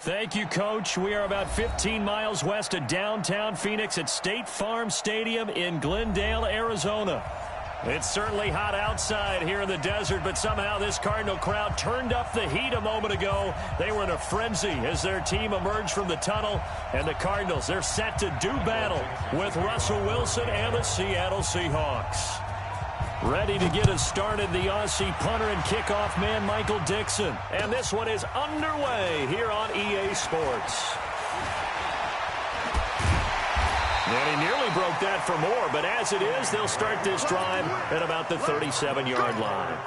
Thank you, Coach. We are about 15 miles west of downtown Phoenix at State Farm Stadium in Glendale, Arizona. It's certainly hot outside here in the desert, but somehow this Cardinal crowd turned up the heat a moment ago. They were in a frenzy as their team emerged from the tunnel, and the Cardinals, they're set to do battle with Russell Wilson and the Seattle Seahawks. Ready to get us started, the Aussie punter and kickoff man, Michael Dixon. And this one is underway here on EA Sports. And he nearly broke that for more, but as it is, they'll start this drive at about the 37-yard line.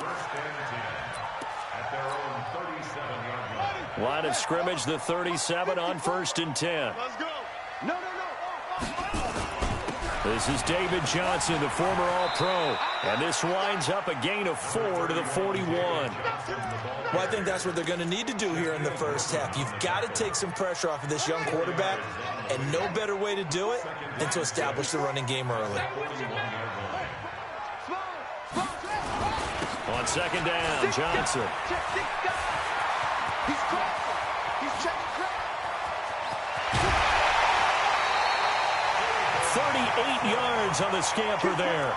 Line of scrimmage, the 37 on 1st and 10. Let's go. No. This is David Johnson, the former All-Pro. And this winds up a gain of 4 to the 41. Well, I think that's what they're going to need to do here in the first half. You've got to take some pressure off of this young quarterback, and no better way to do it than to establish the running game early. On 2nd down, Johnson. 38 yards on the scamper there.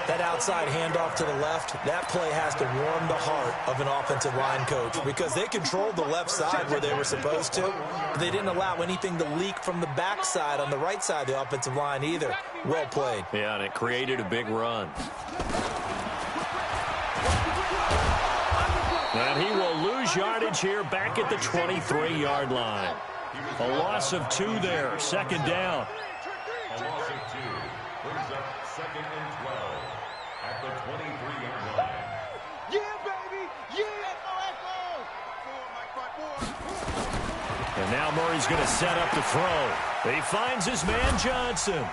That outside handoff to the left, that play has to warm the heart of an offensive line coach because they controlled the left side where they were supposed to, but they didn't allow anything to leak from the backside on the right side of the offensive line either. Well played. Yeah, and it created a big run. And he will lose yardage here back at the 23-yard line. A loss of 2 there, 2nd down. A loss of 2 brings up 2nd and 12 at the 23-yard line. Yeah, baby. Yeah. Echo. And now Murray's going to set up the throw. He finds his man Johnson.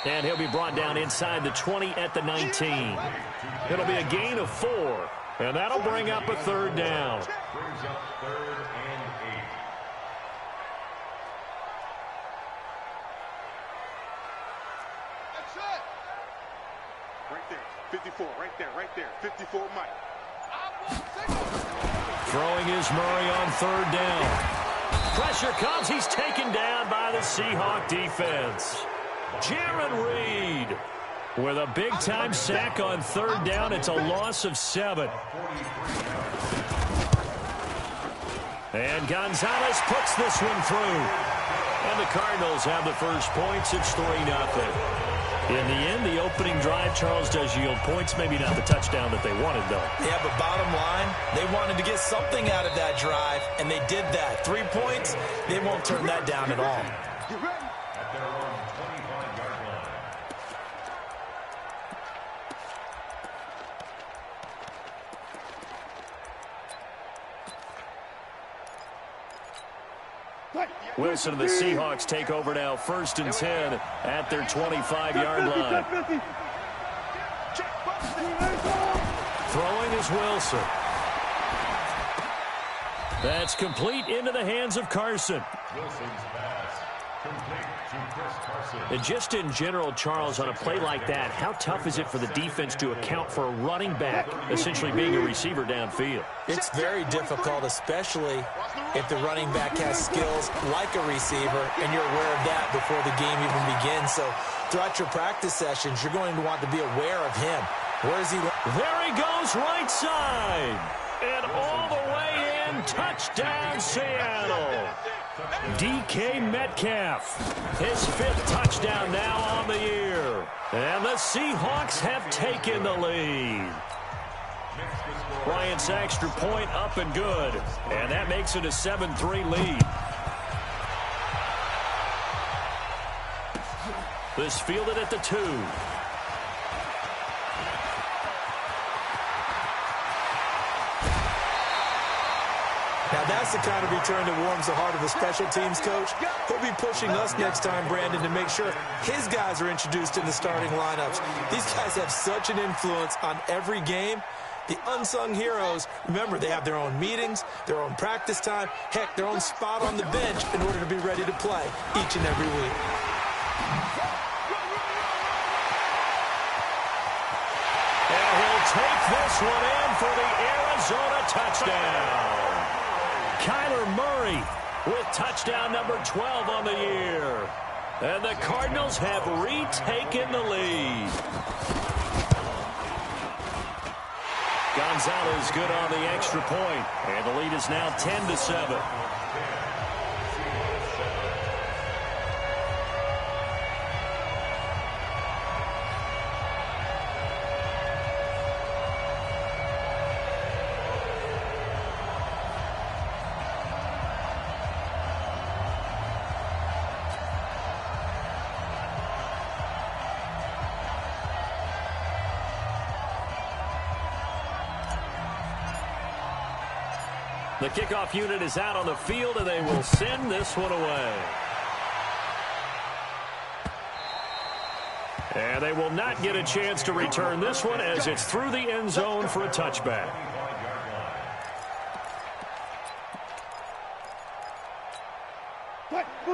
And he'll be brought down inside the 20 at the 19. It'll be a gain of 4. And that'll bring up a 3rd down. Brings up 3rd and 8. That's it. Right there. 54. Right there. 54, Mike. Throwing is Murray on 3rd down. Pressure comes. He's taken down by the Seahawk defense. Jaron Reed with a big-time sack on 3rd down. It's a loss of 7. And Gonzalez puts this one through. And the Cardinals have the first points. It's 3-0. In the end, the opening drive, Charles, does yield points. Maybe not the touchdown that they wanted, though. Yeah, but bottom line, they wanted to get something out of that drive, and they did that. 3 points, they won't turn that down at all. At their own 25-yard line. Wilson and the Seahawks take over now, 1st and 10 at their 25-yard line. Throwing is Wilson. That's complete into the hands of Carson. Wilson's pass complete to Chris Carson. And just in general, Charles, on a play like that, how tough is it for the defense to account for a running back essentially being a receiver downfield? It's very difficult, especially if the running back has skills like a receiver, and you're aware of that before the game even begins. So throughout your practice sessions, you're going to want to be aware of him. Where is he? There he goes, right side. And all the way in, touchdown, Seattle. DK Metcalf, his 5th touchdown now on the year. And the Seahawks have taken the lead. Bryant's extra point up and good. And that makes it a 7-3 lead. This fielded at the 2. Now, that's the kind of return that warms the heart of a special teams coach. He'll be pushing us next time, Brandon, to make sure his guys are introduced in the starting lineups. These guys have such an influence on every game. The unsung heroes, remember, they have their own meetings, their own practice time, heck, their own spot on the bench in order to be ready to play each and every week. And he'll take this one in for the Arizona touchdown. Kyler Murray with touchdown number 12 on the year. And the Cardinals have retaken the lead. Gonzalez good on the extra point, and the lead is now 10-7. The kickoff unit is out on the field, and they will send this one away. And they will not get a chance to return this one as it's through the end zone for a touchback.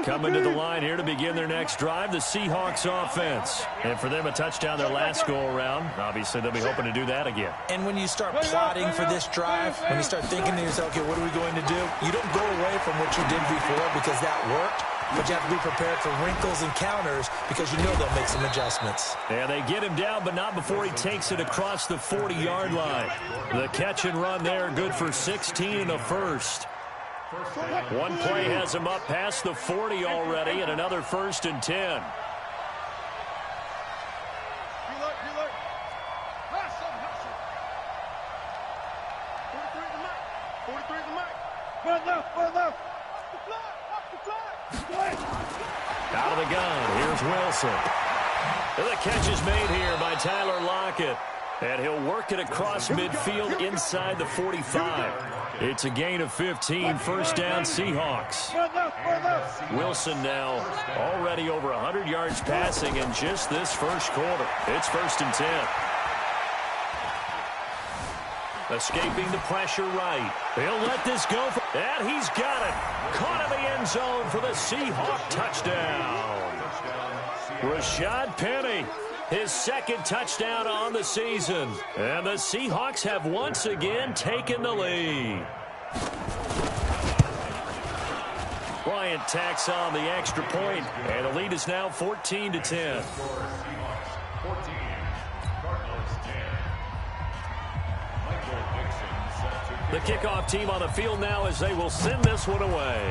Coming to the line here to begin their next drive, the Seahawks offense. And for them, a touchdown their last go-around. Obviously, they'll be hoping to do that again. And when you start plotting for this drive, when you start thinking to yourself, okay, what are we going to do? You don't go away from what you did before because that worked, but you have to be prepared for wrinkles and counters because you know they'll make some adjustments. Yeah, they get him down, but not before he takes it across the 40-yard line. The catch and run there, good for 16 and a first. One play has him up past the 40 already, and another 1st and 10. Out of the gun, here's Wilson. And the catch is made here by Tyler Lockett. And he'll work it across midfield inside the 45. It's a gain of 15, first down Seahawks. Wilson now already over 100 yards passing in just this first quarter. It's 1st and 10. Escaping the pressure right. He'll let this go. And he's got it. Caught in the end zone for the Seahawk touchdown. Rashad Penny. His 2nd touchdown on the season. And the Seahawks have once again taken the lead. Bryant tacks on the extra point, and the lead is now 14-10. The kickoff team on the field now as they will send this one away.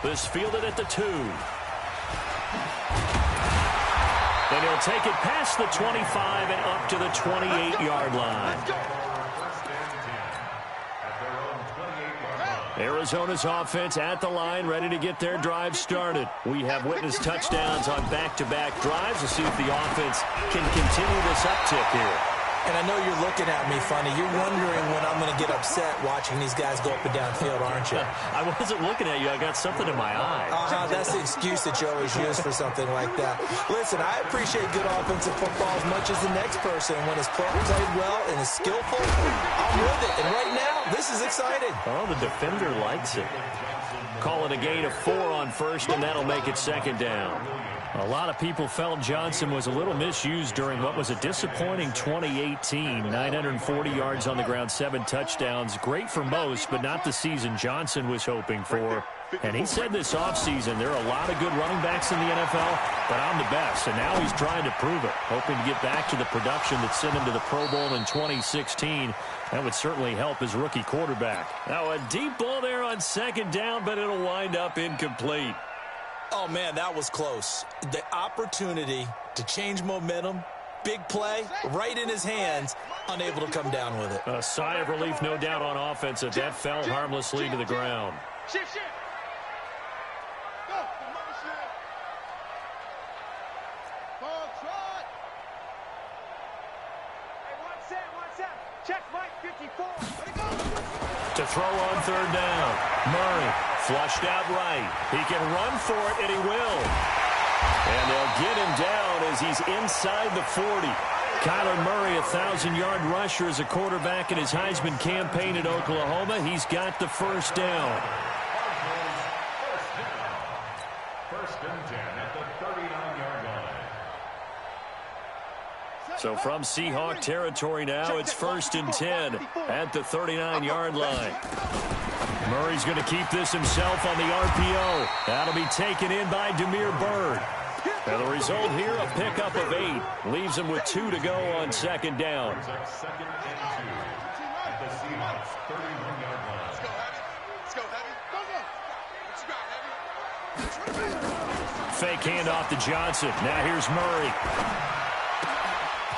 This fielded at the 2. And he'll take it past the 25 and up to the 28-yard line. Arizona's offense at the line, ready to get their drive started. We have witnessed touchdowns on back-to-back drives. To see if the offense can continue this uptick here. And I know you're looking at me funny. You're wondering when I'm going to get upset watching these guys go up and down field, aren't you? I wasn't looking at you. I got something in my eye. That's the excuse that you always use for something like that. Listen, I appreciate good offensive football as much as the next person. When it's played well and is skillful, I'm with it. And right now, this is exciting. Oh, the defender likes it. Call it a gain of 4 on first, and that'll make it 2nd down. A lot of people felt Johnson was a little misused during what was a disappointing 2018. 940 yards on the ground, 7 touchdowns. Great for most, but not the season Johnson was hoping for. And he said this offseason, there are a lot of good running backs in the NFL, but I'm the best. And now he's trying to prove it, hoping to get back to the production that sent him to the Pro Bowl in 2016. That would certainly help his rookie quarterback. Now a deep ball there on 2nd down, but it'll wind up incomplete. Oh, man, that was close. The opportunity to change momentum, big play, right in his hands, unable to come down with it. A sigh of relief, no doubt, on offense that fell harmlessly to the ground. Shift. Go. Ball trot. Hey, one set. Check Mike 54. To throw on 3rd down. Murray flushed out right. He can run for it, and he will. And they'll get him down as he's inside the 40. Kyler Murray, 1,000-yard rusher as a quarterback in his Heisman campaign at Oklahoma. He's got the 1st down. 1st and 10 at the 39-yard line. So from Seahawk territory now, it's 1st and 10 at the 39-yard line. Murray's going to keep this himself on the RPO. That'll be taken in by Demir Bird. And the result here, a pickup of 8. Leaves him with 2 to go on 2nd down. Second and 2 at the Seahawks 31-yard line. Let's go, Heavy. Let's go, Heavy. Fake handoff to Johnson. Now here's Murray.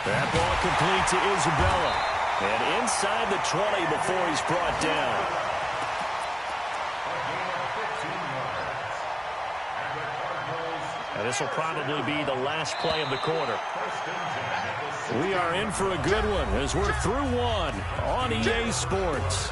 That ball complete to Isabella. And inside the 20 before he's brought down. And this will probably be the last play of the quarter. We are in for a good one as we're through one on EA Sports.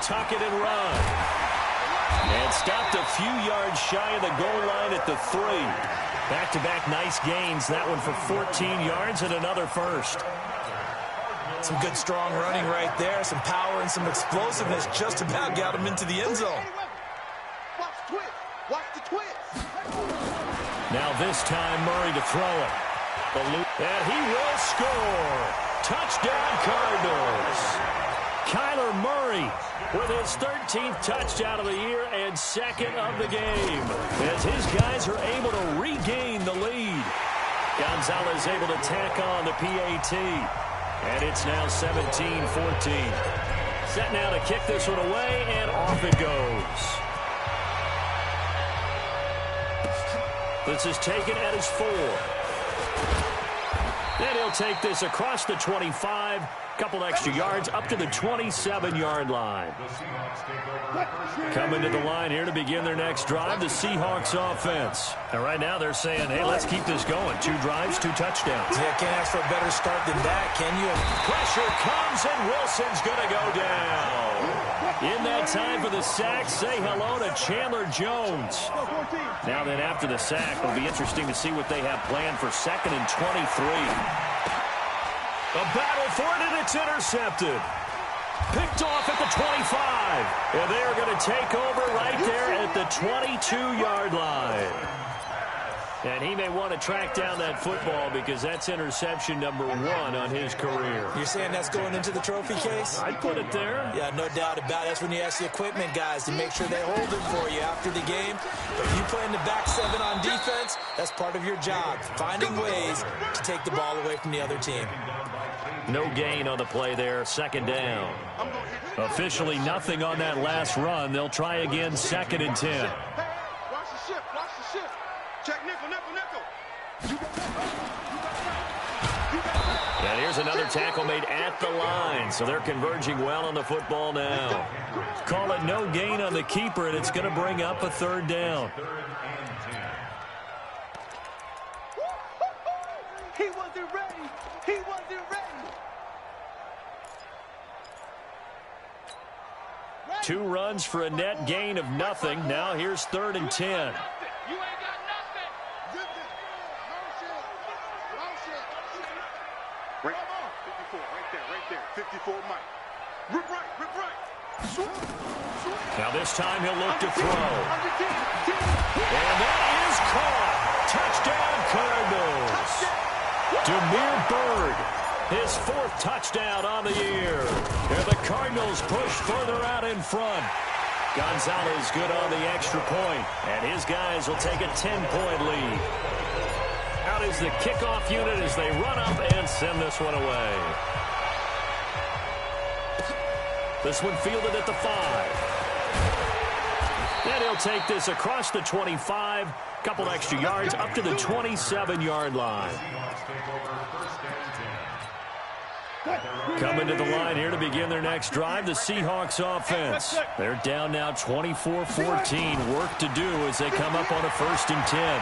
Tuck it and run. And stopped a few yards shy of the goal line at the 3. Back-to-back nice gains. That one for 14 yards and another first. Some good strong running right there. Some power and some explosiveness just about got him into the end zone. Watch the twist. Watch the twist. Now this time Murray to throw it. And he will score. Touchdown Cardinals. Kyler Murray with his 13th touchdown of the year and 2nd of the game as his guys are able to regain the lead. Gonzalez able to tack on the PAT. And it's now 17-14. Set now to kick this one away, and off it goes. This is taken at his 4. Then he'll take this across the 25. Couple extra yards up to the 27-yard line. Coming to the line here to begin their next drive, the Seahawks offense. And right now they're saying, hey, let's keep this going. 2 drives, 2 touchdowns. Yeah, can't ask for a better start than that, can you? Pressure comes, and Wilson's going to go down. In that time for the sack, say hello to Chandler Jones. Now then, after the sack, it'll be interesting to see what they have planned for 2nd and 23. A battle for it, and it's intercepted. Picked off at the 25. And they are going to take over right there at the 22-yard line. And he may want to track down that football because that's interception number 1 on his career. You're saying that's going into the trophy case? I'd put it there. Yeah, no doubt about it. That's when you ask the equipment guys to make sure they hold it for you after the game. But if you play in the back 7 on defense, that's part of your job, finding ways to take the ball away from the other team. No gain on the play there, 2nd down. Officially nothing on that last run. They'll try again, 2nd and 10. Watch the shift. Watch the shift. Check nickel. And here's another tackle made at the line. So they're converging well on the football now. Call it no gain on the keeper, and it's going to bring up a 3rd down. He wasn't ready. He wasn't ready. 2 runs for a net gain of nothing. Now here's 3rd and 10. You ain't got nothing. Right, 54, right there. 54, Mike. Rip right. Now this time he'll look to throw. And that is caught. Touchdown Cardinals. Demir Bird, his 4th touchdown on the year. And the Cardinals push further out in front. Gonzalez good on the extra point, and his guys will take a 10-point lead. Out is the kickoff unit as they run up and send this one away. This one fielded at the 5. And he'll take this across the 25. Couple extra yards up to the 27-yard line. Coming to the line here to begin their next drive, the Seahawks offense. They're down now 24-14. Work to do as they come up on a 1st and 10.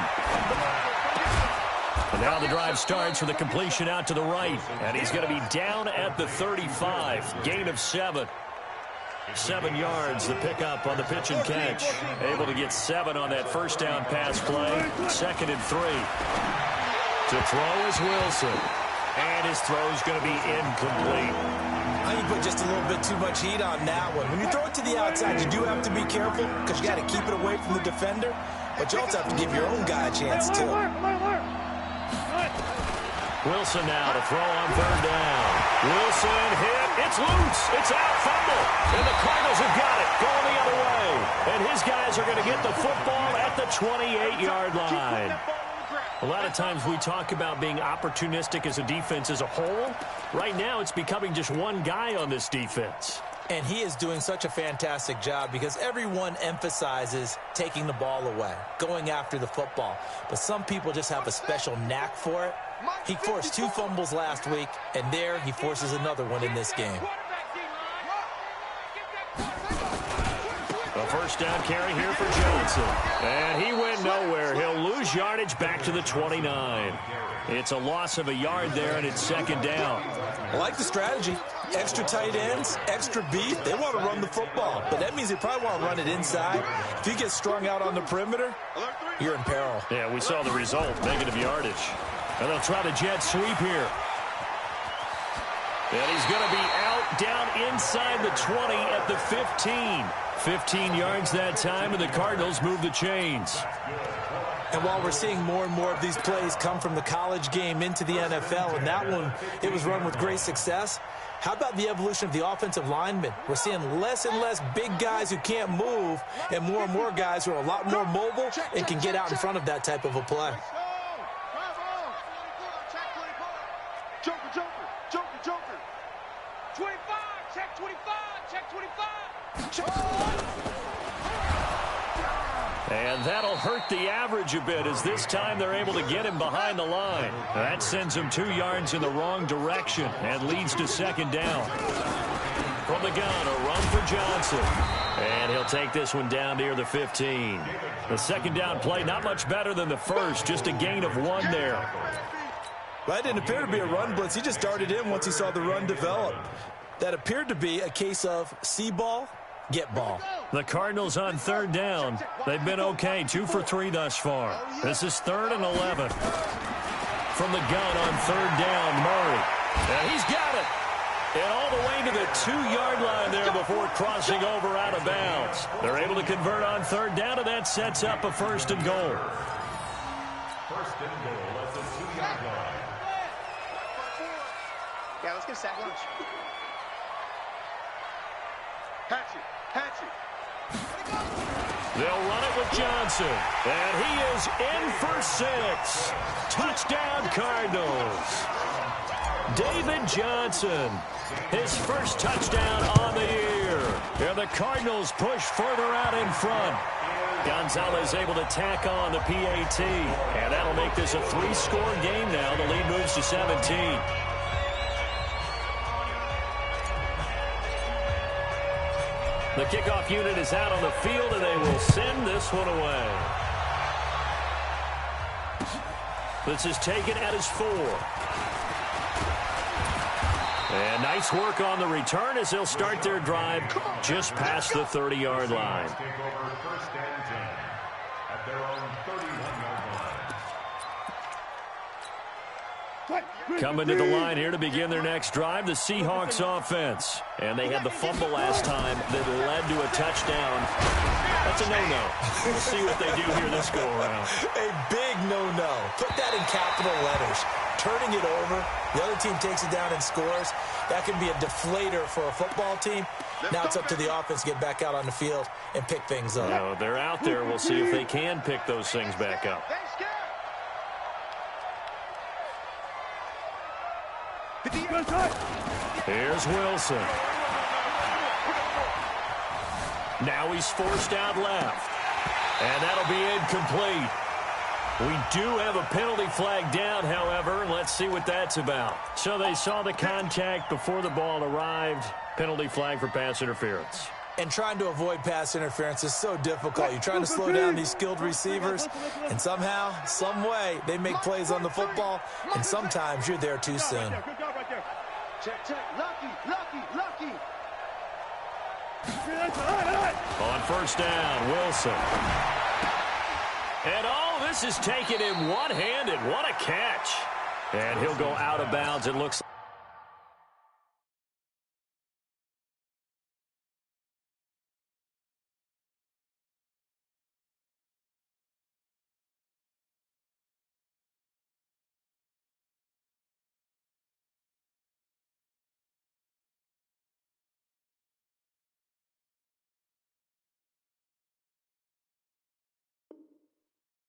And now the drive starts with a completion out to the right. And he's going to be down at the 35. Gain of 7. 7 yards, the pickup on the pitch and catch. Able to get 7 on that first down pass play. 2nd and 3. To throw is Wilson. And his throw is going to be incomplete. I think you put just a little bit too much heat on that one. When you throw it to the outside, you do have to be careful because you got to keep it away from the defender. But you also have to give your own guy a chance, too. Wilson now to throw on 3rd down. Wilson hit. It's loose. It's out. Fumble. And the Cardinals have got it. Going the other way. And his guys are going to get the football at the 28-yard line. A lot of times we talk about being opportunistic as a defense as a whole. Right now it's becoming just one guy on this defense. And he is doing such a fantastic job because everyone emphasizes taking the ball away, going after the football. But some people just have a special knack for it. He forced 2 fumbles last week, and there he forces another one in this game. A first down carry here for Johnson. And he went nowhere. He'll lose yardage back to the 29. It's a loss of a yard there, and it's 2nd down. I like the strategy. Extra tight ends, extra beef. They want to run the football, but that means they probably want to run it inside. If you get strung out on the perimeter, you're in peril. Yeah, we saw the result, negative yardage. And they'll try the jet sweep here. And he's going to be out down inside the 20 at the 15. 15 yards that time, and the Cardinals move the chains. And while we're seeing more and more of these plays come from the college game into the NFL, and that one, it was run with great success, how about the evolution of the offensive linemen? We're seeing less and less big guys who can't move and more guys who are a lot more mobile and can get out in front of that type of a play. Joker. 25, check 25, check 25. And that'll hurt the average a bit as this time they're able to get him behind the line. That sends him 2 yards in the wrong direction and leads to 2nd down. From the gun, a run for Johnson. And he'll take this one down near the 15. The 2nd down play, not much better than the first, just a gain of 1 there. Well, that didn't appear to be a run blitz. He just darted in once he saw the run develop. That appeared to be a case of see ball, get ball. The Cardinals on 3rd down. They've been okay, 2 for 3 thus far. This is 3rd and 11. From the gun on 3rd down, Murray. And he's got it. And all the way to the 2-yard line there before crossing over out of bounds. They're able to convert on 3rd down, and that sets up a 1st and goal. 1st and goal at the 2-yard line. Yeah, let's get a sack lunch. Hatchet. They'll run it with Johnson. And he is in for 6. Touchdown, Cardinals. David Johnson, his first touchdown on the year. And the Cardinals push further out in front. Gonzalez able to tack on the PAT. And that'll make this a 3-score game now. The lead moves to 17. The kickoff unit is out on the field, and they will send this one away. This is taken at his 4. And nice work on the return as they'll start their drive just past the 30-yard line. Take over 1st and 10 at their own 31-yard line. Coming to the line here to begin their next drive, the Seahawks offense. And they had the fumble last time that led to a touchdown. That's a no-no. We'll see what they do here this go-around. A big no-no. Put that in capital letters. Turning it over, the other team takes it down and scores. That can be a deflator for a football team. Now it's up to the offense to get back out on the field and pick things up. No, they're out there. We'll see if they can pick those things back up. Here's Wilson. Now he's forced out left. And that'll be incomplete. We do have a penalty flag down, however. Let's see what that's about. So they saw the contact before the ball arrived. Penalty flag for pass interference. And trying to avoid pass interference is so difficult. You're trying to slow down these skilled receivers, and somehow, some way, they make plays on the football, and sometimes you're there too soon. Check. Lucky. On first down, Wilson. And this is taken in one-handed. What a catch. And he'll go out of bounds, it looks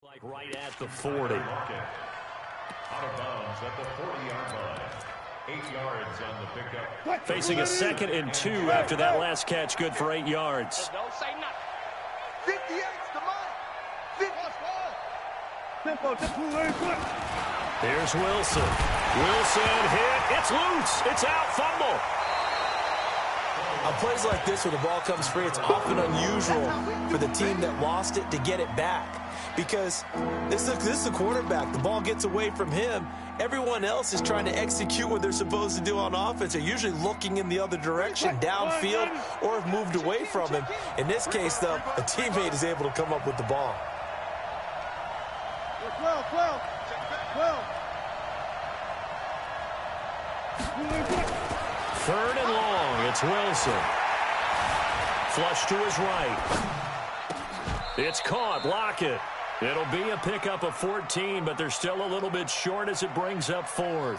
like right at the 40. Out of bounds at the 40-yard line. 8 yards on the pickup. Facing a 2nd and 2 after that last catch, good for 8 yards. Don't say nothing. 58, come on. Here's Wilson. Wilson hit. It's loose. It's out. Fumble. On plays like this where the ball comes free, it's often unusual for the team that lost it to get it back. Because this is the quarterback. The ball gets away from him. Everyone else is trying to execute what they're supposed to do on offense. They're usually looking in the other direction, downfield, or have moved away from him. In this case, though, a teammate is able to come up with the ball. 3rd and long. It's Wilson. Flush to his right. It's caught. Lockett. It'll be a pickup of 14, but they're still a little bit short as it brings up 4th.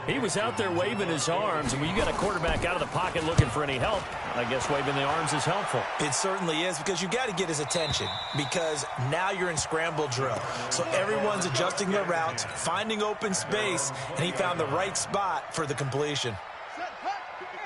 He was out there waving his arms, and when you got a quarterback out of the pocket looking for any help, I guess waving the arms is helpful. It certainly is, because you got to get his attention, because now you're in scramble drill. So everyone's adjusting their routes, finding open space, and he found the right spot for the completion.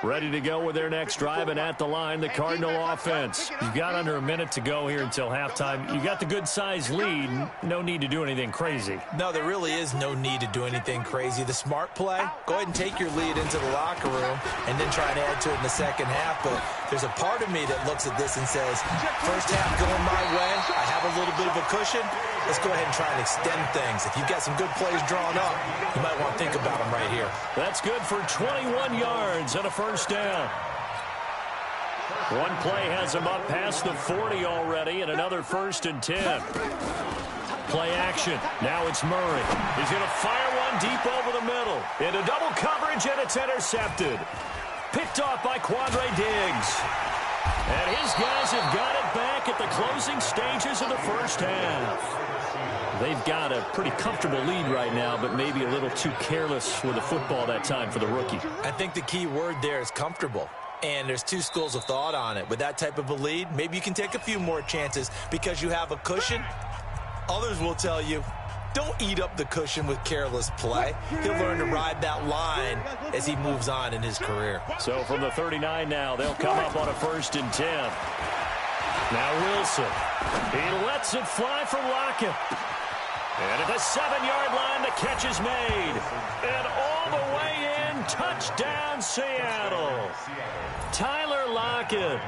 Ready to go with their next drive, and at the line, the Cardinal offense. You've got under a minute to go here until halftime. You got the good-sized lead. No need to do anything crazy. No, there really is no need to do anything crazy. The smart play, go ahead and take your lead into the locker room and then try and add to it in the second half. But there's a part of me that looks at this and says, first half going my way, I have a little bit of a cushion. Let's go ahead and try and extend things. If you've got some good plays drawn up, you might want to think about them right here. That's good for 21 yards and a first down. One play has him up past the 40 already, and another 1st and 10. Play action. Now it's Murray. He's going to fire one deep over the middle. Into double coverage, and it's intercepted. Picked off by Quandre Diggs. And his guys have got it back at the closing stages of the first half. They've got a pretty comfortable lead right now, but maybe a little too careless with the football that time for the rookie. I think the key word there is comfortable. And there's two schools of thought on it. With that type of a lead, maybe you can take a few more chances because you have a cushion. Others will tell you, don't eat up the cushion with careless play. He'll learn to ride that line as he moves on in his career. So from the 39 now, they'll come up on a 1st and 10. Now Wilson. He lets it fly from Lockett. And at the 7-yard line, the catch is made. And all the way in, touchdown Seattle. Tyler Lockett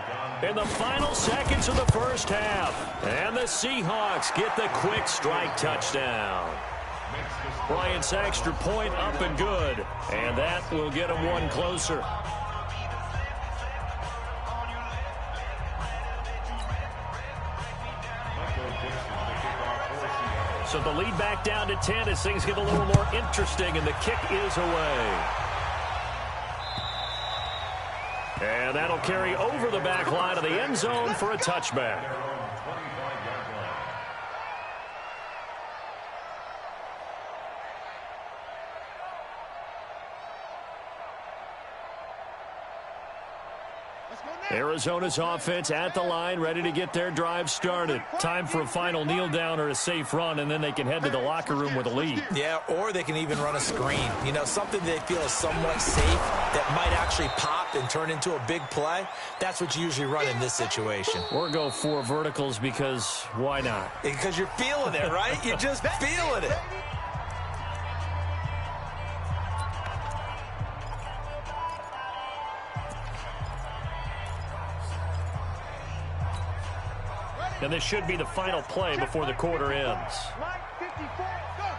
in the final seconds of the first half. And the Seahawks get the quick strike touchdown. Bryant's extra point up and good. And that will get him one closer. So the lead back down to 10 as things get a little more interesting, and the kick is away. And that'll carry over the back line of the end zone for a touchback. Arizona's offense at the line, ready to get their drive started. Time for a final kneel down or a safe run, and then they can head to the locker room with a lead. Yeah, or they can even run a screen. You know, something they feel is somewhat safe that might actually pop and turn into a big play. That's what you usually run in this situation. Or go 4 verticals because why not? Because you're feeling it, right? You're just feeling it. And this should be the final play before the quarter ends. Mike, 54, go.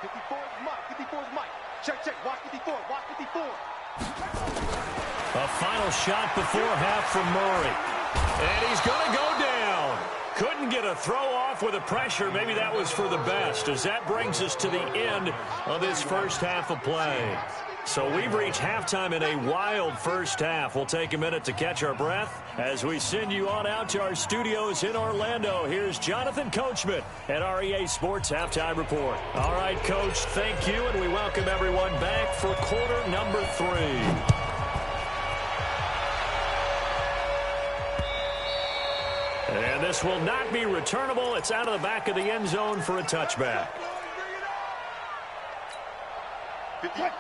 54 is Mike. 54 is Mike. Check, check. Watch 54. Watch 54. A final shot before half from Murray. And he's going to go down. Couldn't get a throw off with the pressure. Maybe that was for the best, as that brings us to the end of this first half of play. So we've reached halftime in a wild first half. We'll take a minute to catch our breath as we send you on out to our studios in Orlando. Here's Jonathan Coachman at our EA Sports Halftime Report. All right, Coach, thank you, and we welcome everyone back for quarter number 3. And this will not be returnable. It's out of the back of the end zone for a touchback.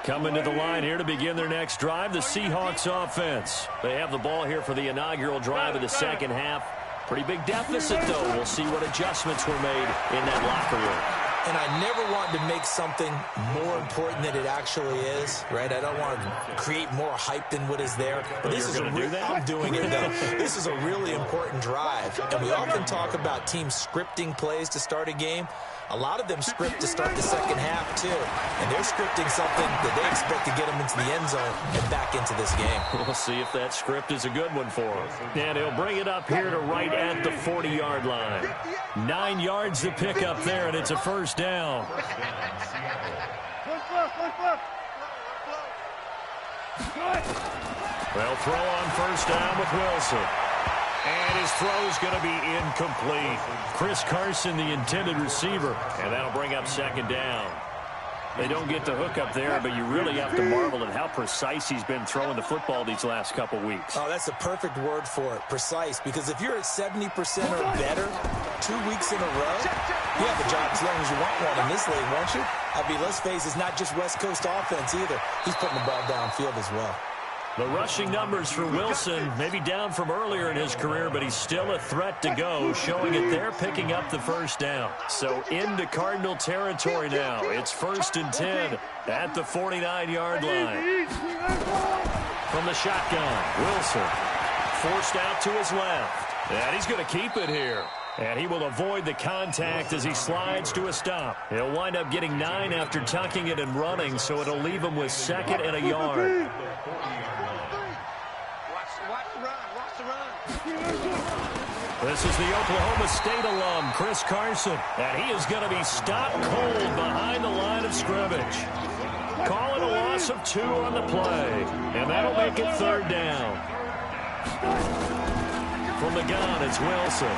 Coming to the line here to begin their next drive, the Seahawks offense. They have the ball here for the inaugural drive of the second half. Pretty big deficit, though. We'll see what adjustments were made in that locker room. And I never want to make something more important than it actually is, right? I don't want to create more hype than what is there. But this is I'm doing it, though. This is a really important drive. And we often talk about teams scripting plays to start a game. A lot of them script to start the second half, too. And they're scripting something that they expect to get them into the end zone and back into this game. We'll see if that script is a good one for them. And he'll bring it up here to right at the 40-yard line. 9 yards to pick up there, and it's a first down. They'll throw on first down with Wilson. And his throw is going to be incomplete. Chris Carson, the intended receiver, and that'll bring up second down. They don't get the hook up there, but you really have to marvel at how precise he's been throwing the football these last couple weeks. Oh, that's a perfect word for it, precise, because if you're at 70% or better 2 weeks in a row, you have a job as long as you want one in this league, won't you? I mean, let's face it, it's not just West Coast offense either. He's putting the ball downfield as well. The rushing numbers for Wilson, maybe down from earlier in his career, but he's still a threat to go, showing it there, picking up the first down. So into Cardinal territory now. It's 1st and 10 at the 49-yard line. From the shotgun, Wilson forced out to his left. And he's going to keep it here. And he will avoid the contact as he slides to a stop. He'll wind up getting 9 after tucking it and running, so it'll leave him with 2nd and a yard. This is the Oklahoma State alum, Chris Carson, and he is going to be stopped cold behind the line of scrimmage. Call it a loss of 2 on the play, and that'll make it 3rd down. From the gun, it's Wilson.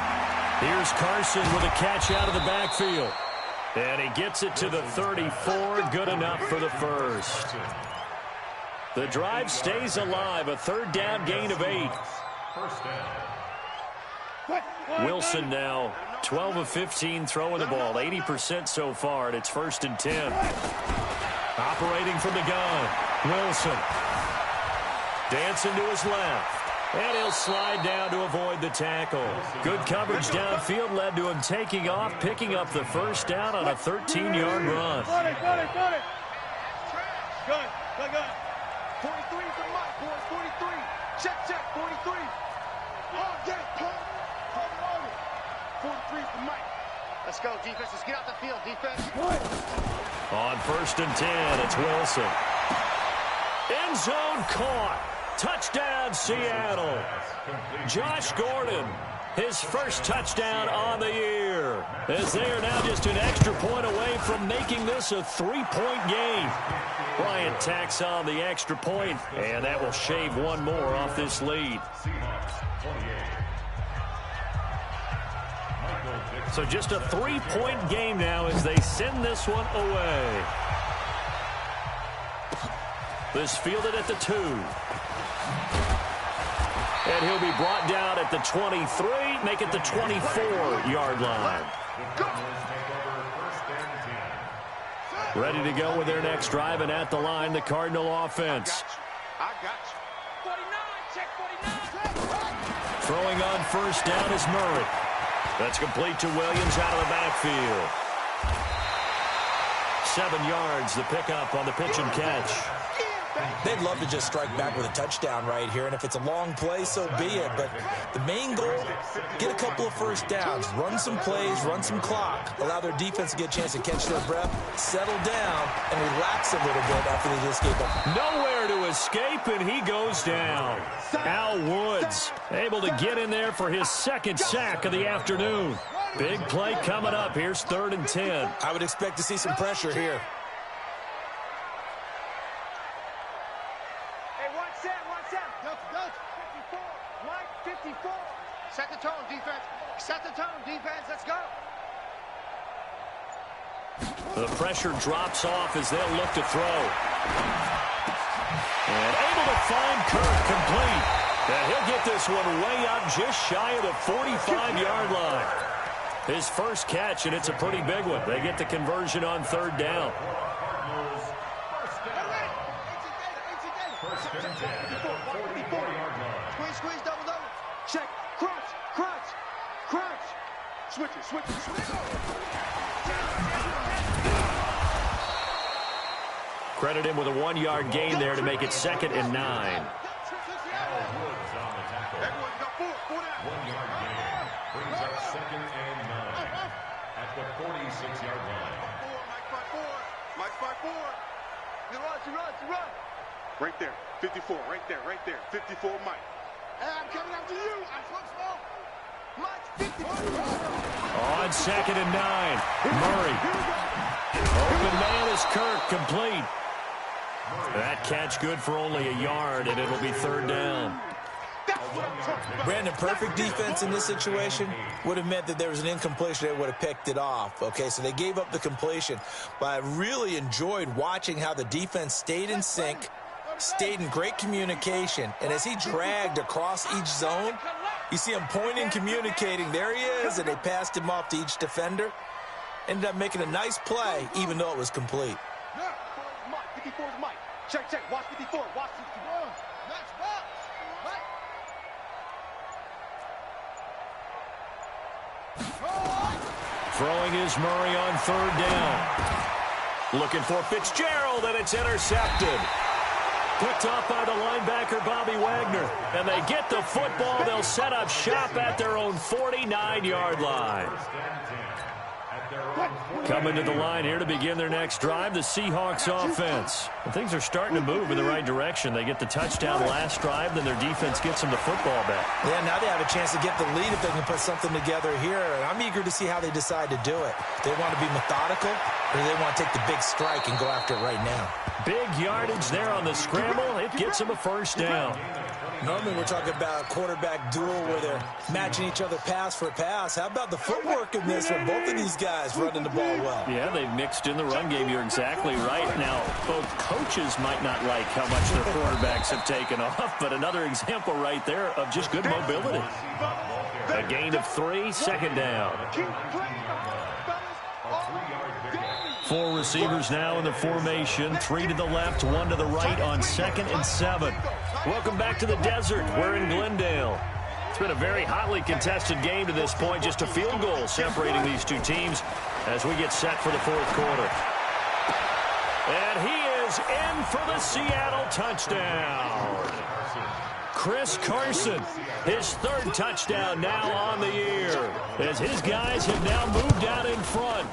Here's Carson with a catch out of the backfield. And he gets it to the 34, good enough for the first. The drive stays alive, a 3rd down gain of 8. Wilson now 12 of 15 throwing the ball, 80% so far, and it's 1st and 10. Operating from the gun, Wilson. Dancing to his left. And he'll slide down to avoid the tackle. Good coverage downfield led to him taking off, picking up the first down on a 13-yard run. Got it. Good. 43 is the mark, boys. 43. Check. 43. Oh, get it, Paul. 43 is the mic. Let's go, defense. Let's get out the field, defense. On 1st and 10, it's Wilson. End zone caught. Touchdown, Seattle. Josh Gordon, his first touchdown on the year, as they are now just an extra point away from making this a 3-point game. Bryant tacks on the extra point, and that will shave 1 more off this lead. So just a 3-point game now as they send this one away. This fielded at the 2. And he'll be brought down at the 23, make it the 24-yard line. Ready to go with their next drive, and at the line, the Cardinal offense. I got you. 49, check 49. Throwing on first down is Murray. That's complete to Williams out of the backfield. 7 yards, the pickup on the pitch and catch. They'd love to just strike back with a touchdown right here, and if it's a long play, so be it. But the main goal, get a couple of first downs, run some plays, run some clock, allow their defense to get a chance to catch their breath, settle down, and relax a little bit after they just gave up. Nowhere to escape, and he goes down. Al Woods able to get in there for his second sack of the afternoon. Big play coming up. Here's 3rd and 10. I would expect to see some pressure here. Hey, watch that. Go. 54. Mike, 54. Set the tone, defense. Set the tone, defense. Let's go. The pressure drops off as they'll look to throw. And able to find Kirk complete. And he'll get this one way up just shy of the 45-yard line. His first catch, and it's a pretty big one. They get the conversion on 3rd down. Squeeze, double. Check. Crunch. Switch it. Credit him with a 1-yard gain there to make it 2nd and 9. Everyone got 1-yard gain. Brings up 2nd and 9 at the 46-yard line. Mike 5-4. You run. Right there. 54. Right there. 54, Mike. Hey, I'm coming after you. I'm small. Mike 54. On 2nd and 9. Murray. Open man is Kirk, complete. That catch good for only a yard, and it'll be 3rd down. Brandon, perfect defense in this situation would have meant that there was an incompletion. They would have picked it off. Okay, so they gave up the completion. But I really enjoyed watching how the defense stayed in sync, stayed in great communication, and as he dragged across each zone, you see him pointing, communicating. There he is, and they passed him off to each defender. Ended up making a nice play, even though it was complete. 54's Mike. Check. Watch 54. Watch 51. Next box. Throwing is Murray on 3rd down. Looking for Fitzgerald, and it's intercepted. Picked off by the linebacker, Bobby Wagner. And they get the football. They'll set up shop at their own 49-yard line. Coming to the line here to begin their next drive, the Seahawks offense. And things are starting to move in the right direction. They get the touchdown last drive, then their defense gets them the football back. Yeah, now they have a chance to get the lead if they can put something together here. And I'm eager to see how they decide to do it. They want to be methodical, or they want to take the big strike and go after it right now. Big yardage there on the scramble. It gets them a 1st down. Normally we're talking about a quarterback duel where they're matching each other pass for pass. How about the footwork in this from both of these guys running the ball well? Yeah, they've mixed in the run game. You're exactly right. Now, both coaches might not like how much their quarterbacks have taken off, but another example right there of just good mobility. A gain of 3, 2nd down. 4 receivers now in the formation. 3 to the left, 1 to the right on 2nd and 7. Welcome back to the desert. We're in Glendale. It's been a very hotly contested game to this point. Just a field goal separating these two teams as we get set for the 4th quarter. And he is in for the Seattle touchdown. Chris Carson, his 3rd touchdown now on the year, as his guys have now moved out in front.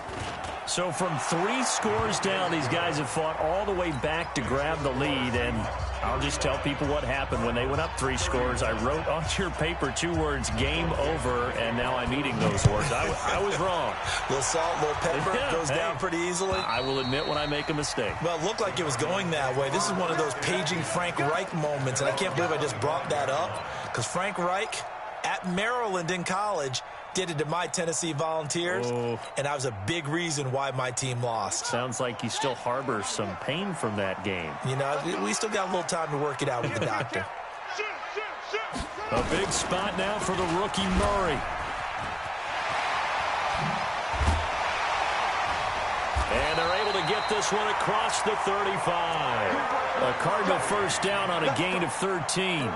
So from 3 scores down, these guys have fought all the way back to grab the lead, and I'll just tell people what happened when they went up 3 scores. I wrote on your paper 2 words, game over, and now I'm eating those words. I was wrong. A little salt, a little pepper, goes down pretty easily. I will admit when I make a mistake. Well, it looked like it was going that way. This is one of those paging Frank Reich moments, and I can't believe I just brought that up, because Frank Reich at Maryland in college did it to my Tennessee Volunteers, and that was a big reason why my team lost. Sounds like he still harbors some pain from that game. You know, we still got a little time to work it out with the doctor. A big spot now for the rookie Murray. And they're able to get this one across the 35. A Cardinal 1st down on a gain of 13.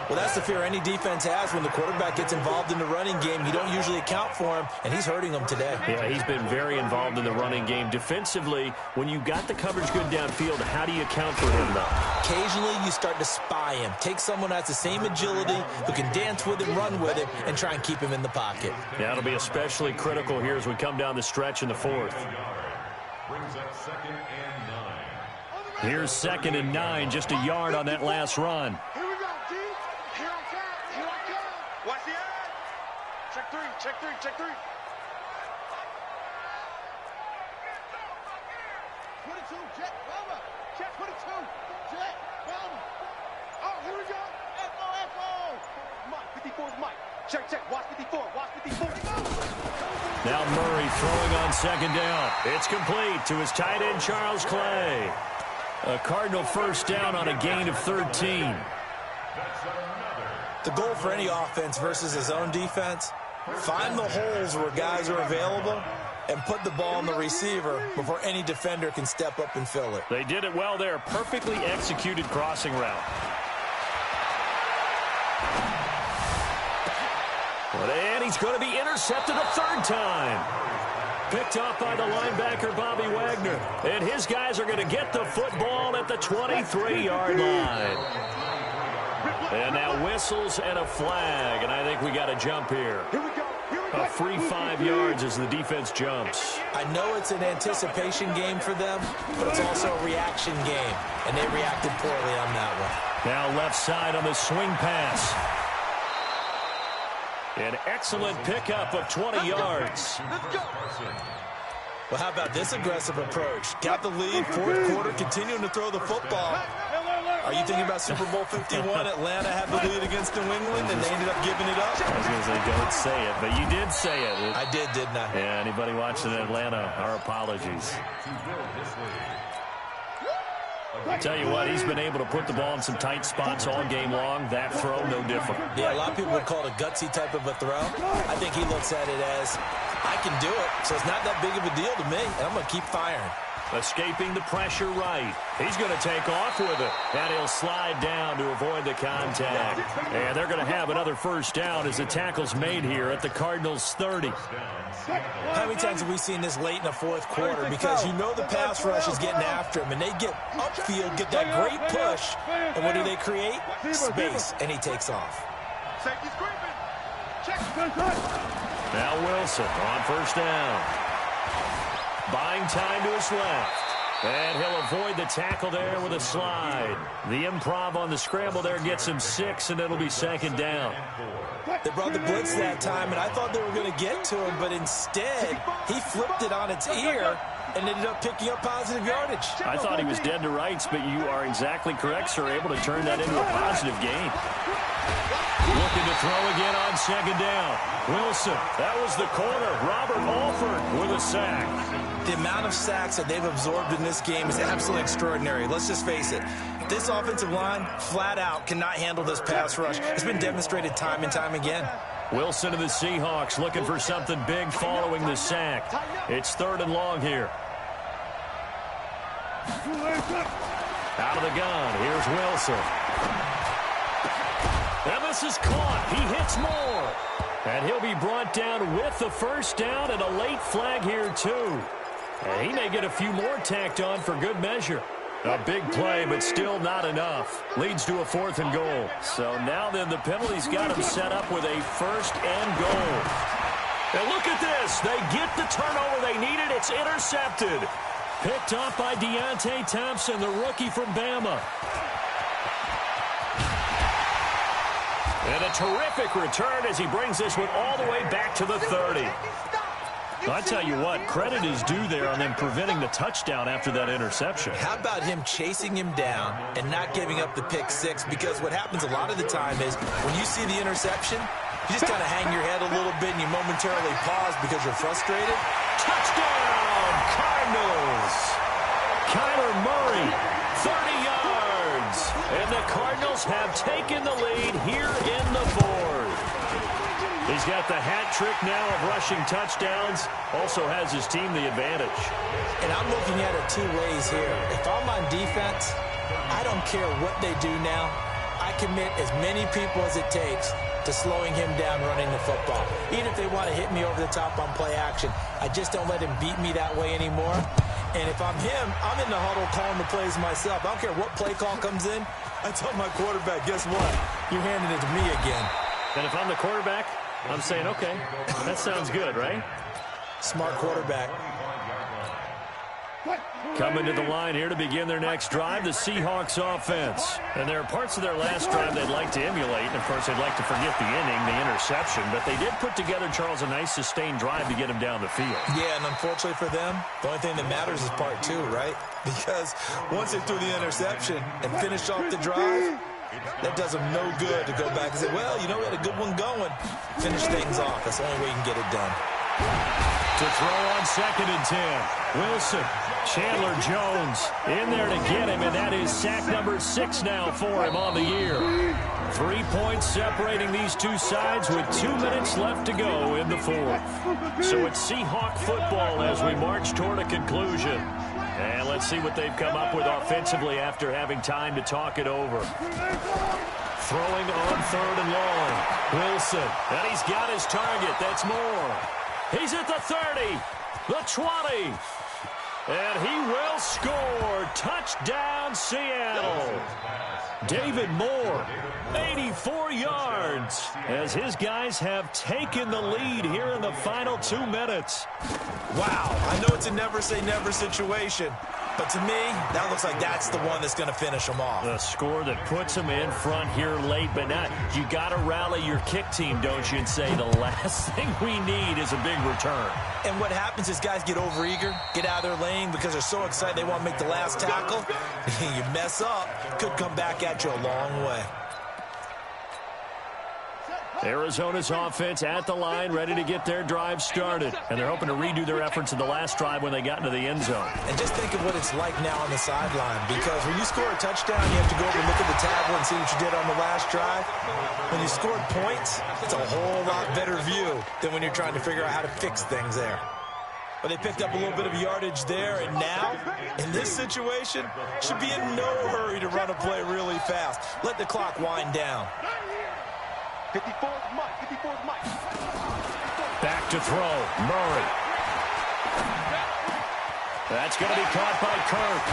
Well, that's the fear any defense has when the quarterback gets involved in the running game. You don't usually account for him, and he's hurting them today. Yeah, he's been very involved in the running game. Defensively, when you got the coverage good downfield, how do you account for him, though? Occasionally, you start to spy him. Take someone who has the same agility, who can dance with him, run with him, and try and keep him in the pocket. Yeah, it'll be especially critical here as we come down the stretch in the fourth. Brings up 2nd and 9. Here's 2nd and 9, just a yard on that last run. Here we go, D. Here I come. Here I come. Watch the eye. Check three. Check three. Check three. 22. Jet. Bomber. Jet. 22. Jet. Bomber. Oh, here we go. Echo. Echo. Mike. 54 is Mike. Check. Check. Watch 54. Watch 54. Now Murray throwing on 2nd down. It's complete to his tight end, Charles Clay. A Cardinal first down on a gain of 13. The goal for any offense versus his own defense, find the holes where guys are available and put the ball on the receiver before any defender can step up and fill it. They did it well there. Perfectly executed crossing route. And he's going to be intercepted a 3rd time. Picked off by the linebacker, Bobby Wagner. And his guys are going to get the football at the 23-yard line. And now whistles and a flag. And I think we got a jump here. A free 5 yards as the defense jumps. I know it's an anticipation game for them, but it's also a reaction game. And they reacted poorly on that one. Now left side on the swing pass. An excellent pickup of 20 yards. Well, how about this aggressive approach? Got the lead, 4th quarter, continuing to throw the football. Are you thinking about Super Bowl 51? Atlanta had the lead against New England, and they ended up giving it up? I was going to say, don't say it, but you did say it. I did, didn't I? Yeah, anybody watching in Atlanta, our apologies. I tell you what, he's been able to put the ball in some tight spots all game long. That throw, no different. Yeah, a lot of people would call it a gutsy type of a throw. I think he looks at it as, I can do it, so it's not that big of a deal to me, and I'm going to keep firing. Escaping the pressure right. He's going to take off with it. And he'll slide down to avoid the contact. And they're going to have another first down as the tackle's made here at the Cardinals' 30. How many times have we seen this late in the 4th quarter? Because you know the pass rush is getting after him, and they get upfield, get that great push, and what do they create? Space, and he takes off. Safety's creeping. Check. Now Wilson on first down. Buying time to his left. And he'll avoid the tackle there with a slide. The improv on the scramble there gets him 6, and it'll be 2nd down. They brought the blitz that time, and I thought they were going to get to him, but instead, he flipped it on its ear and ended up picking up positive yardage. I thought he was dead to rights, but you are exactly correct, sir. Able to turn that into a positive gain. Looking to throw again on 2nd down. Wilson, that was the corner. Robert Alford with a sack. The amount of sacks that they've absorbed in this game is absolutely extraordinary. Let's just face it. This offensive line, flat out, cannot handle this pass rush. It's been demonstrated time and time again. Wilson of the Seahawks looking for something big following the sack. It's 3rd and long here. Out of the gun, here's Wilson. And this is caught. He hits more. And he'll be brought down with the first down and a late flag here, too. And he may get a few more tacked on for good measure. A big play, but still not enough. Leads to a 4th and goal. So now then, the penalty's got him set up with a 1st and goal. And look at this. They get the turnover they needed. It's intercepted. Picked off by Deontay Thompson, the rookie from Bama. And a terrific return as he brings this one all the way back to the 30. I tell you what, credit is due there on them preventing the touchdown after that interception. How about him chasing him down and not giving up the pick 6? Because what happens a lot of the time is when you see the interception, you just kind of hang your head a little bit and you momentarily pause because you're frustrated. Touchdown, Cardinals! Kyler Murray, 30 yards. And the Cardinals have taken the lead here in the 4th. He's got the hat trick now of rushing touchdowns. Also has his team the advantage. And I'm looking at it 2 ways here. If I'm on defense, I don't care what they do now. I commit as many people as it takes to slowing him down running the football. Even if they want to hit me over the top on play action, I just don't let him beat me that way anymore. And if I'm him, I'm in the huddle calling the plays myself. I don't care what play call comes in. I tell my quarterback, guess what? You're handing it to me again. And if I'm the quarterback, I'm saying, okay, that sounds good, right? Smart quarterback. Coming to the line here to begin their next drive, the Seahawks offense. And there are parts of their last drive they'd like to emulate. And, of course, they'd like to forget the inning, the interception. But they did put together, Charles, a nice sustained drive to get him down the field. Yeah, and unfortunately for them, the only thing that matters is part two, right? Because once they threw the interception and finished off the drive, that does them no good to go back and say, well, you know, we had a good one going. Finish things off. That's the only way you can get it done. To throw on 2nd and 10. Wilson, Chandler Jones in there to get him, and that is sack number 6 now for him on the year. 3 points separating these two sides with 2 minutes left to go in the fourth. So it's Seahawk football as we march toward a conclusion. And let's see what they've come up with offensively after having time to talk it over. Throwing on 3rd and long. Wilson, and he's got his target. That's Moore. He's at the 30, the 20, and he will score. Touchdown, Seattle. David Moore, 84 yards, as his guys have taken the lead here in the final 2 minutes. Wow, I know it's a never-say-never situation, but to me, that looks like that's the one that's going to finish them off. The score that puts them in front here late, but not. You got to rally your kick team, don't you, and say the last thing we need is a big return. And what happens is guys get overeager, get out of their lane because they're so excited they want to make the last tackle. You mess up, could come back at you a long way. Arizona's offense at the line, ready to get their drive started. And they're hoping to redo their efforts in the last drive when they got into the end zone. And just think of what it's like now on the sideline, because when you score a touchdown, you have to go over and look at the tablet and see what you did on the last drive. When you scored points, it's a whole lot better view than when you're trying to figure out how to fix things there. But they picked up a little bit of yardage there, and now, in this situation, should be in no hurry to run a play really fast. Let the clock wind down. 54 is Mike. 54 is Mike. Back to throw. Murray. That's going to be caught by Kirk.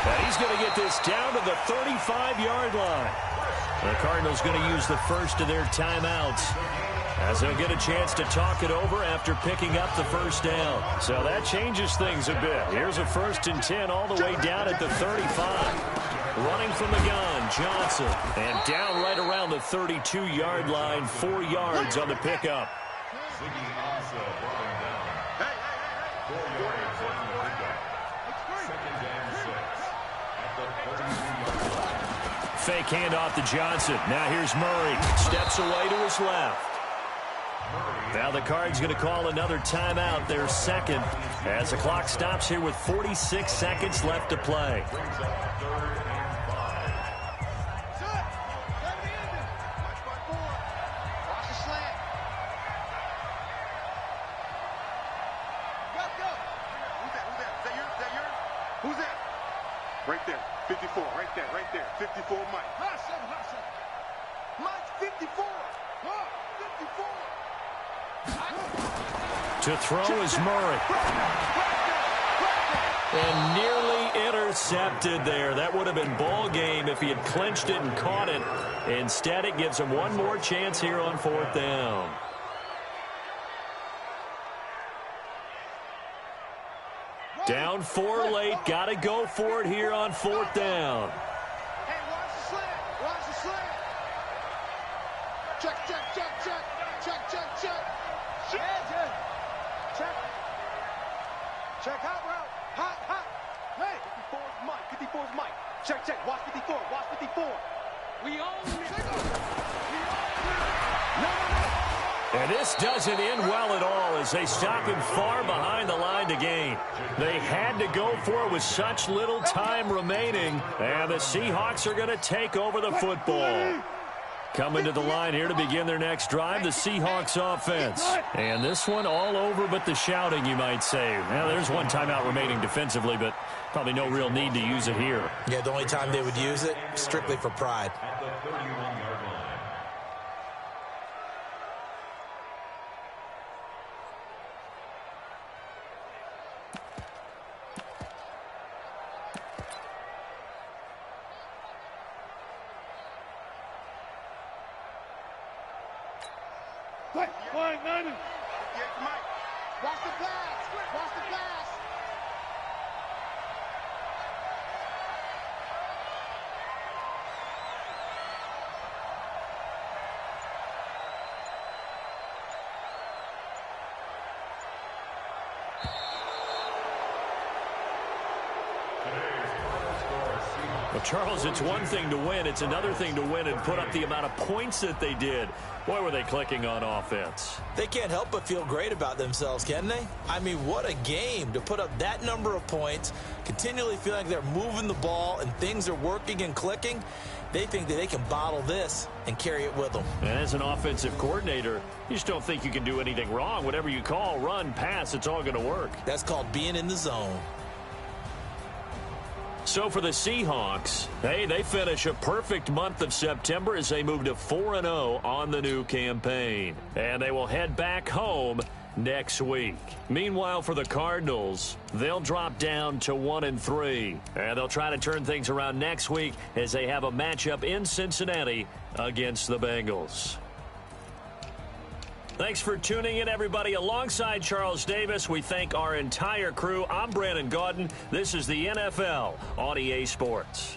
And he's going to get this down to the 35-yard line. The Cardinals going to use the first of their timeouts, as they'll get a chance to talk it over after picking up the first down. So that changes things a bit. Here's a 1st and 10 all the way down at the 35. Running from the gun, Johnson. And down right around the 32-yard line, 4 yards on the pickup. Fake handoff to Johnson. Now here's Murray. Steps away to his left. Now the Cards going to call another timeout, their second, as the clock stops here with 46 seconds left to play. Who's that? Right there. 54. Right there. Right there. 54, Mike. Mike, 54. 54. To throw is Murray. And nearly intercepted there. That would have been ball game if he had clinched it and caught it. Instead, it gives him one more chance here on 4th down. Down 4 late. Got to go for it here on 4th down. Hey, watch the slant. Watch the slant. Check, check, check, check. Check, check, check. Check. Check. Check hot route. Hot, hot. Hey. 54 is Mike. 54 is Mike. Check, check. Watch 54. Watch 54. We own it. No. And this doesn't end well at all as they stop him far behind the line to gain. They had to go for it with such little time remaining. And the Seahawks are going to take over the football. Coming to the line here to begin their next drive, the Seahawks offense. And this one all over but the shouting, you might say. Now, there's one timeout remaining defensively, but probably no real need to use it here. Yeah, the only time they would use it, strictly for pride. At the 31-yard line. Watch the pass. Watch the pass. Well, Charles, it's one thing to win. It's another thing to win and put up the amount of points that they did. Boy, were they clicking on offense. They can't help but feel great about themselves, can they? I mean, what a game to put up that number of points, continually feeling like they're moving the ball and things are working and clicking. They think that they can bottle this and carry it with them. And as an offensive coordinator, you just don't think you can do anything wrong. Whatever you call, run, pass, it's all going to work. That's called being in the zone. So for the Seahawks, hey, they finish a perfect month of September as they move to 4-0 on the new campaign. And they will head back home next week. Meanwhile, for the Cardinals, they'll drop down to 1-3. And they'll try to turn things around next week as they have a matchup in Cincinnati against the Bengals. Thanks for tuning in, everybody. Alongside Charles Davis, we thank our entire crew. I'm Brandon Gaudin. This is the NFL on EA Sports.